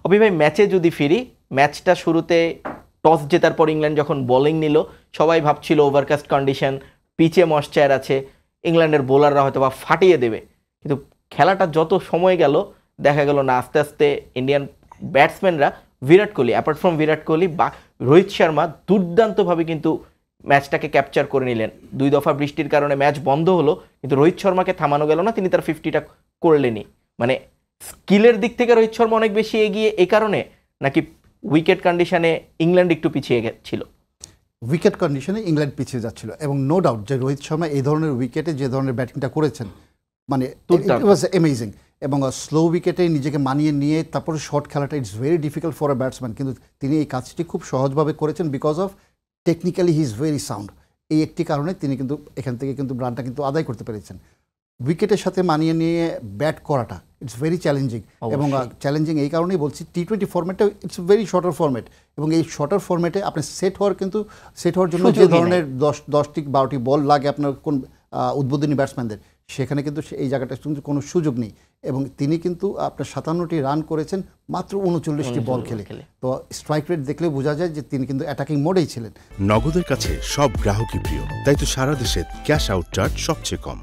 হবি ভাই, ম্যাচে যদি ফিরি, ম্যাচটা শুরুতে টস জেতার পর ইংল্যান্ড যখন বোলিং নিল, সবাই ভাবছিল ওভারকাস্ট কন্ডিশন, পিচে ময়েশ্চার আছে, ইংল্যান্ডের বোলাররা হয়তো বা ফাটিয়ে দেবে। কিন্তু খেলাটা যত সময় গেল দেখা গেল না, আস্তে আস্তে ইন্ডিয়ান ব্যাটসম্যানরা, বিরাট কোহলি, অ্যাপার্ট ফ্রম বিরাট কোহলি বা রোহিত শর্মা দুর্দান্তভাবে কিন্তু ম্যাচটাকে ক্যাপচার করে নিলেন। 2 দফা বৃষ্টির কারণে ম্যাচ বন্ধ হলো, কিন্তু রোহিত শর্মাকে থামানো গেল না, তিনি তার 50টা করলেনই। মানে স্কিলের দিক থেকে রোহিত শর্মা অনেক বেশি এগিয়ে এই কারণে, নাকি উইকেট কন্ডিশনে ইংল্যান্ড একটু পিছিয়ে ছিল? উইকেট কন্ডিশনে ইংল্যান্ড পিছিয়ে যাচ্ছিল, এবং নো ডাউট যে রোহিত শর্মা এই ধরনের উইকেটে যে ধরনের ব্যাটিংটা করেছেন, মানে ইট ওয়াজ অ্যামেজিং। এবং স্লো উইকেটে নিজেকে মানিয়ে নিয়ে তারপরে শর্ট খেলাটা it's very difficult for a batsman, কিন্তু তিনি এই কাজটি খুব সহজভাবে করেছেন because of technically he is very sound. এই একটি কারণে তিনি কিন্তু এখান থেকে কিন্তু রানটা কিন্তু আদায় করতে পেরেছেন। উইকেটের সাথে মানিয়ে নিয়ে ব্যাট করাটা ইটস ভেরি চ্যালেঞ্জিং, এবং চ্যালেঞ্জিং এই কারণেই বলছি T20 ফরম্যাটটা ইটস ভেরি শর্টার ফরম্যাট, এবং এই শর্টার ফরম্যাটে আপনি সেট হওয়ার জন্য যে ধরনের 10টি 12টি বল লাগে আপনার কোন উদ্বোধনী ব্যাটসম্যানদের, সেখানে কিন্তু এই জায়গাটা কিন্তু কোনো সুযোগ নেই। এবং তিনি কিন্তু আপনার 57টি রান করেছেন মাত্র 39টি বল খেলে। তো স্ট্রাইক রেট দেখলেও বোঝা যায় যে তিনি কিন্তু অ্যাটাকিং মোডেই ছিলেন। নগদের কাছে সব গ্রাহকই প্রিয়, তাই তো সারা দেশে ক্যাশ আউট চার্জ সবচেয়ে কম।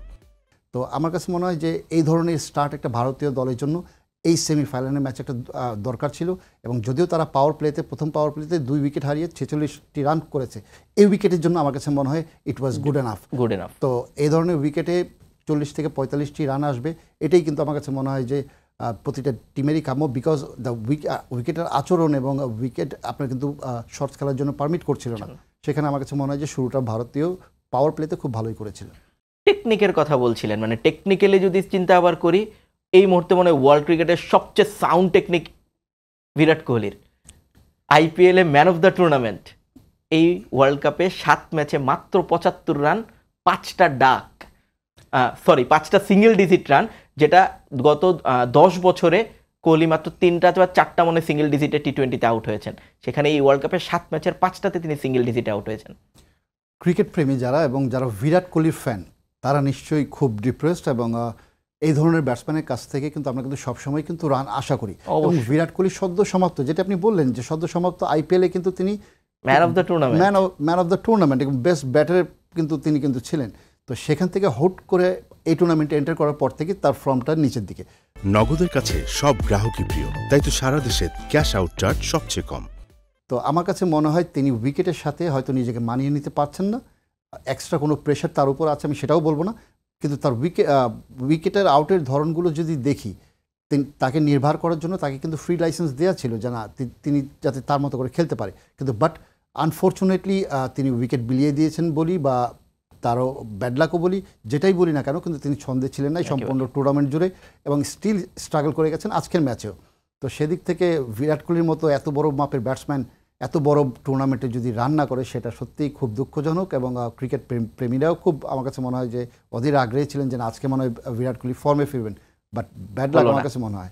তো আমার কাছে মনে হয় যে এই ধরনের স্টার্ট একটা ভারতীয় দলের জন্য এই সেমিফাইনালের ম্যাচ একটা দরকার ছিল। এবং যদিও তারা প্রথম পাওয়ার প্লেতে 2 উইকেট হারিয়ে 46টি রান করেছে, এই উইকেটের জন্য আমার কাছে মনে হয় ইট ওয়াজ গুড এনাফ। তো এই ধরনের উইকেটে 40 থেকে 45টি রান আসবে, এটাই কিন্তু আমার কাছে মনে হয় যে প্রতিটা টিমেরই কাম্য, বিকজ দ্য উইকেটের আচরণ এবং উইকেট আপনার কিন্তু শর্টস খেলার জন্য পারমিট করছিল না। সেখানে আমার কাছে মনে হয় যে শুরুটা ভারতীয় পাওয়ার প্লেতে খুব ভালোই করেছিল। টেকনিকের কথা বলছিলেন, মানে টেকনিক্যালি যদি চিন্তা আবার করি, এই মুহূর্তে মনে হয় ওয়ার্ল্ড ক্রিকেটের সবচেয়ে সাউন্ড টেকনিক বিরাট কোহলির। IPL-এ ম্যান অফ দ্য টুর্নামেন্ট, এই ওয়ার্ল্ড কাপে 7 ম্যাচে মাত্র 75 রান, 5টা সিঙ্গেল ডিজিট রান, যেটা গত 10 বছরে কোহলি মাত্র 3টা বা 4টা মনে সিঙ্গেল ডিজিটে T20-তে আউট হয়েছেন। সেখানে এই ওয়ার্ল্ড কাপে 7 ম্যাচের 5টাতে তিনি সিঙ্গেল ডিজিটে আউট হয়েছেন। ক্রিকেট প্রেমী যারা এবং যারা বিরাট কোহলির ফ্যান, তারা নিশ্চয়ই খুব ডিপ্রেসড, এবং এই ধরনের ব্যাটসম্যানের কাছ থেকে কিন্তু আমরা কিন্তু সবসময় কিন্তু রান আশা করি। এবং বিরাট কোহলি সদ্য সমাপ্ত, যেটা আপনি বললেন যে সদ্য সমাপ্ত IPL-এ কিন্তু তিনি ম্যান অফ দ্য টুর্নামেন্ট এবং বেস্ট ব্যাটার কিন্তু তিনি কিন্তু ছিলেন। তো সেখান থেকে হুট করে এই টুর্নামেন্টে এন্টার করার পর থেকে তার ফর্মটা নিচের দিকে। নগদের কাছে সব গ্রাহকই প্রিয়, তাই তো সারা দেশে ক্যাশ আউট চার্জ সবচেয়ে কম। তো আমার কাছে মনে হয় তিনি উইকেটের সাথে হয়তো নিজেকে মানিয়ে নিতে পারছেন না, এক্সট্রা কোনো প্রেশার তার উপর আছে আমি সেটাও বলবো না, কিন্তু তার উইকেটের আউটের ধরনগুলো যদি দেখি, তাকে নির্ভর করার জন্য তাকে কিন্তু ফ্রি লাইসেন্স দেওয়া ছিল যে না, তিনি যাতে তার মতো করে খেলতে পারে। কিন্তু বাট আনফর্চুনেটলি তিনি উইকেট বিলিয়ে দিয়েছেন বলি বা তারও ব্যাডলাকও বলি, যেটাই বলি না কেন, কিন্তু তিনি ছন্দে ছিলেন না সম্পূর্ণ টুর্নামেন্ট জুড়ে, এবং স্টিল স্ট্রাগল করে গেছেন আজকের ম্যাচেও। তো সেদিক থেকে বিরাট কোহলির মতো এত বড় মাপের ব্যাটসম্যান এত বড় টুর্নামেন্টে যদি রান না করে, সেটা সত্যিই খুব দুঃখজনক। এবং ক্রিকেট প্রেমীরাও খুব আমার কাছে মনে হয় যে অধীর আগ্রহী ছিলেন যে আজকে মনে হয় বিরাট কোহলি ফর্মে ফিরবেন, বাট ব্যাড লাক আমার কাছে মনে হয়।